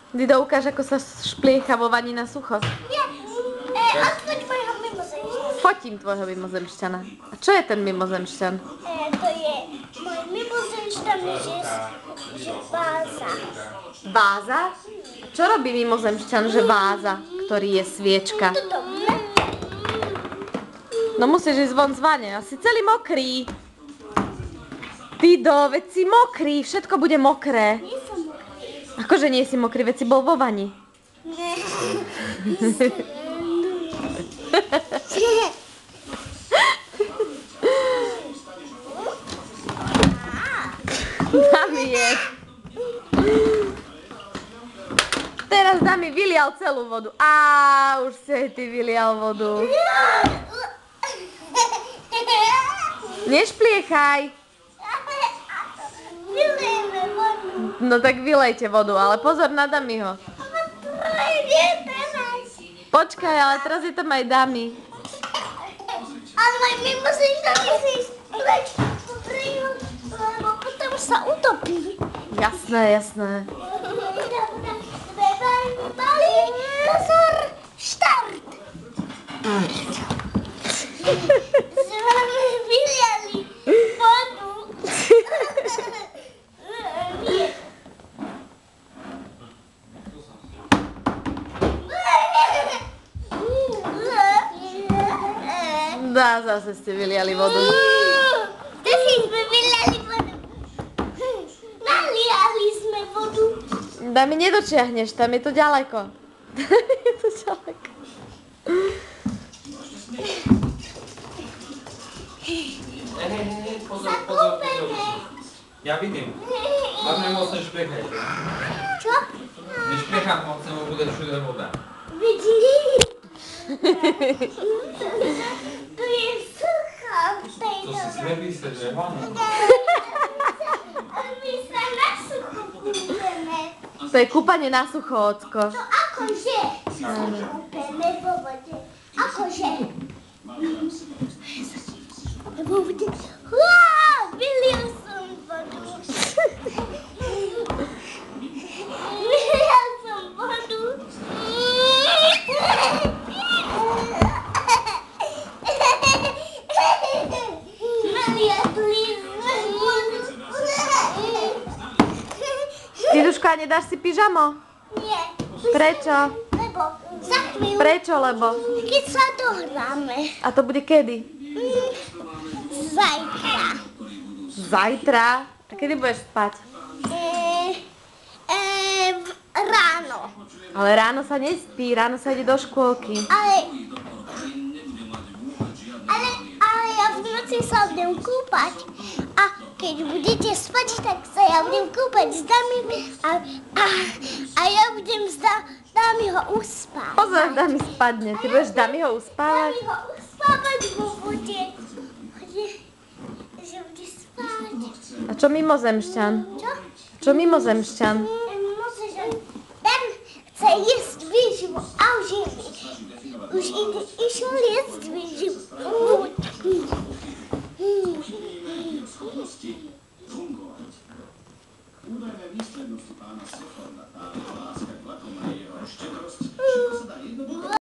Dido, ukáž, ako sa špliecha vo vani na sucho. Nie, odfoď mojho mimozemšťana. Fotím tvojho mimozemšťana. A čo je ten mimozemšťan? To je môj mimozemšťan, že váza. Váza? Čo robí mimozemšťan, že váza, ktorý je sviečka? No musíš ísť von z vane, asi celý mokrý. Dido, veď si mokrý, všetko bude mokré. Nie som mokrý. Akože nie si mokrý, veď si bol vo vani. Nie. Dami je. Teraz Dami vylial celú vodu. Á, už si aj ty vylial vodu. Nešpliechaj. Vylejeme vodu. No tak vylejte vodu, ale pozor na Damiho. Počkaj, ale teraz je tam aj Dami. Ale my musíme ísť lebo potom sa utopí. Jasné, jasné. Pozor, štart! Sme vyliali vodu. Dá, zase ste vyliali vodu. Zase sme vyliali vodu. Naliali sme vodu. Dami, nedočiahneš, tam je to ďaleko. Je to ďaleko. Pozor, pozor, pozor. Ja vidím. Hlavne moc nešpliechajte. Čo? Nešpliecham moc, lebo bude všude voda. Vidíš? To je sucho v To tejto si zlepí sa, že vanu. A my sa na sucho kúpeme. To je kúpanie na sucho, ocko. To akože sa kúpeme vo vode. Akože. Vo vode. Vylial som vodu. Vylial som vodu. Naliali sme vodu. Diduška, nedáš si pyžamo? Nie. Prečo? Lebo za chvíľu, Prečo, lebo? keď sa dohráme, A to bude kedy? zajtra. Zajtra? A kedy budeš spať? Ráno. Ale ráno sa nespí, ráno sa ide do škôlky. Ale ja v noci sa budem kúpať. A keď budete spať, tak sa ja budem kúpať s Dami a ja budem s Damiho uspávať. Pozor, Dami spadne. Ty budeš Damiho uspávať? Damiho uspávať vo vode. Že bude spať. A čo mimozemšťan? Čo? Čo mimozemšťan? Ten chce jesť výživu a už išiel jesť výživu. Údajné výslednosti pána Soforda, táto láska k vlakom a jeho štedrosť, všetko sa dá jednoducho